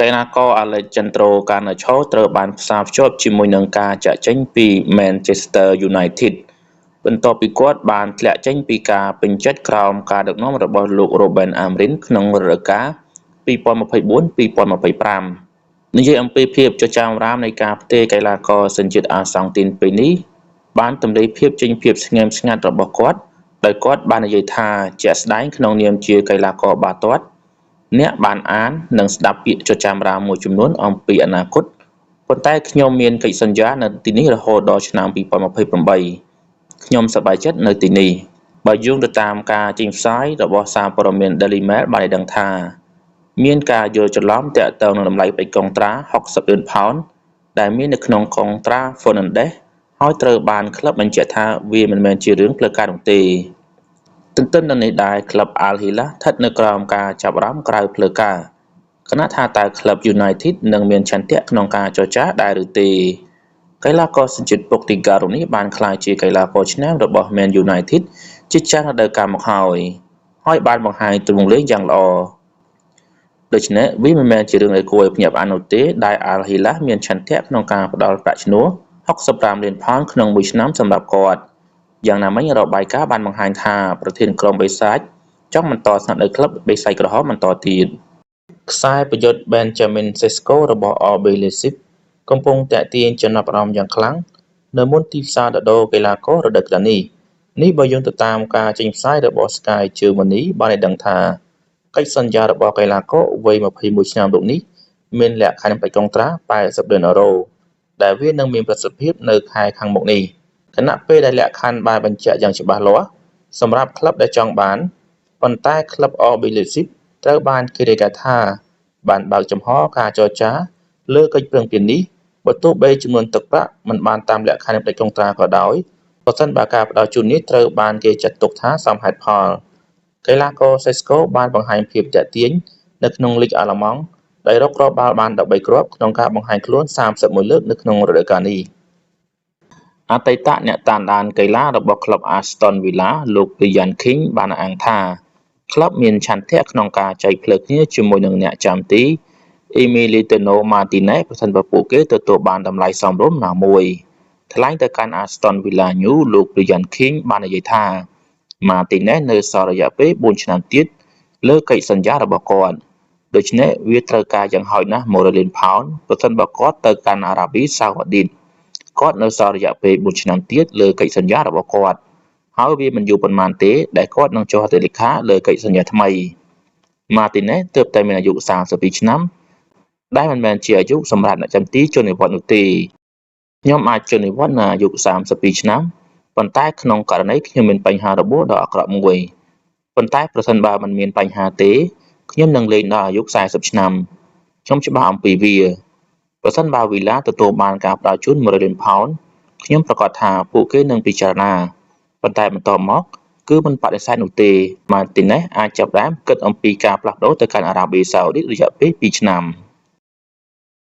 កីឡាករ Alejandro Garnacho ត្រូវបានផ្សារភ្ជាប់ជាមួយនឹងការចាក់ចេញពី Manchester United បន្ទាប់ពីគាត់បានធ្លាក់ចេញពីការពេញចិត្តក្រោមការដឹកនាំរបស់លោក Ruben Amorim ក្នុងរដូវកាល 2024-2025 និយាយអំពីភាពចចាមរាមនៃការផ្ទេរកីឡាករសញ្ជាតិអាសង់ទីនពេលនេះបានទម្លាយភាពចេញភាពស្ងៀមស្ងាត់របស់គាត់ដោយគាត់បាននិយាយថាជាក់ស្ដែងក្នុងនាមជាកីឡាករបាល់ទាត់អ្នកបានអាននិងស្ដាប់ពាក្យចចាមរាមមួយចំនួនអំពីអនាគតប៉ុន្តែខ្ញុំមានកិច្ចសន្យានៅទីនេះរហូតដល់ឆ្នាំ 2028 ខ្ញុំសប្បាយចិត្តនៅទីនេះបើយោងទៅតាមការចេញផ្សាយរបស់សារព័ត៌មាន Daily Mail បានដឹងថាមានការយល់ច្រឡំទាក់ទងនឹងតម្លៃបេក្ខកុងត្រា60លានផោនដែលមាននៅក្នុងកុងត្រា Fernandes ហើយត្រូវបានក្លឹបបញ្ជាក់ថាវាមិនមែនជារឿងផ្លូវការនោះទេទន្ទឹមនឹងនេះដែរក្លឹប Al Hilal ស្ថិតនៅក្រោមការចាប់អារម្មណ៍ក្រៅផ្លូវការខណៈថាតើក្លឹប United នឹងមានឆន្ទៈក្នុងការចរចាដែរឬទេកីឡាករសញ្ជាតិពុកទីហ្គារូនេះបានក្លាយជាកីឡាករឆ្នើមរបស់ Man United ជាច្រើនរដូវកាលមកហើយបានបង្ហាញទម្រង់លេងយ៉ាងល្អដូច្នេះវាមិនមែនជារឿងដែលគួរឲ្យភ្ញាក់ផ្អើលនោះទេដែល Al Hilal មានឆន្ទៈក្នុងការផ្ដល់ប្រាក់ឈ្នួល65លានផោនក្នុងមួយឆ្នាំសម្រាប់គាត់យ៉ាងណាមិញរបាយការណ៍បានបង្ហាញថាប្រធានក្រុមបេសាចចង់បន្តស្នាក់នៅក្លឹបបេសាចក្រហមបន្តទៀតខ្សែប្រយុទ្ធ Benjamin Sesko របស់ RB Leipzig កំពុងទាក់ទាញចំណាប់អារម្មណ៍យ៉ាងខ្លាំងនៅមុនទីផ្សារដោះកីឡាកររដូវកាលនេះបើយោងទៅតាមការចេញផ្សាយរបស់ Sky Germany បានឲ្យដឹងថាកិច្ចសន្យារបស់កីឡាករវ័យ21ឆ្នាំរូបនេះមានលក្ខខណ្ឌបេក្ខកុងត្រា80លានអឺរ៉ូដែលវានឹងមានប្រសិទ្ធភាពនៅខែខាងមុខនេះខណៈពេលដែលលក្ខខណ្ឌបានបញ្ជាក់យ៉ាងច្បាស់លាស់សម្រាប់ក្លឹបដែលចង់បានប៉ុន្តែក្លឹប RB Leipzig ត្រូវបានគេរាយការណ៍ថាបានបើកចំហការចរចាលើកិច្ចព្រមព្រៀងនេះបើទោះបីចំនួនទឹកប្រាក់មិនបានតាមលក្ខខណ្ឌបេក្ខកុងត្រាក៏ដោយប្រសិនបើការផ្ដល់ជូននេះត្រូវបានគេចាត់ទុកថាសមហេតុផលកីឡាករ Sesko បានបង្ហាញភាពទាក់ទាញនៅក្នុងលីកអាល្លឺម៉ង់ដោយរកគ្រាប់បាល់បាន13គ្រាប់ក្នុងការបង្ហាញខ្លួន31លើកនៅក្នុងរដូវកាលនេះអតីតអ្នកតាមដានកីឡារបស់ក្លឹប Aston Villa លោក Ryan King បានអះអាងថាក្លឹបមានឆន្ទៈក្នុងការចែកផ្លូវគ្នាជាមួយនឹងអ្នកចាំទី Emiliano Martinez ប្រសិនបើពួកគេទទួលបានតម្លៃសមរម្យណាមួយថ្លែងទៅកាន់ Aston Villa News លោក Ryan King បាននិយាយថា Martinez នៅសល់រយៈពេល4ឆ្នាំទៀតលើកិច្ចសន្យារបស់គាត់ដូច្នេះវាត្រូវការយ៉ាងហោចណាស់100លានផោនប្រសិនបើគាត់ទៅកាន់អារ៉ាប៊ីសាអូឌីតគាត់នៅសល់រយៈពេល4ឆ្នាំទៀតលើកិច្ចសន្យារបស់គាត់ហើយវាមិនយូរប៉ុន្មានទេដែលគាត់នឹងចុះហត្ថលេខាលើកិច្ចសន្យាថ្មី Martinez ទើបតែមានអាយុ32ឆ្នាំដែលមិនមែនជាអាយុសម្រាប់អ្នកចាំទីជននិវត្តន៍នោះទេខ្ញុំអាចជននិវត្តន៍នៅអាយុ32ឆ្នាំប៉ុន្តែក្នុងករណីខ្ញុំមានបញ្ហារបួសដ៏អាក្រក់មួយប៉ុន្តែប្រសិនបើមិនមានបញ្ហាទេខ្ញុំនឹងលេងដល់អាយុ40ឆ្នាំខ្ញុំច្បាស់អំពីវាប្រសិនបើវីឡាទទួលបានការផ្ដល់ជូន100លានផោនខ្ញុំប្រកាសថាពួកគេនឹងពិចារណាប៉ុន្តែបន្ទាប់មកគឺមិនបដិសេធនោះទេ Martinez អាចចាប់ផ្ដើមគិតអំពីការផ្លាស់ប្ដូរទៅកាន់អារ៉ាប៊ីសាអូឌីតរយៈពេល2ឆ្នាំ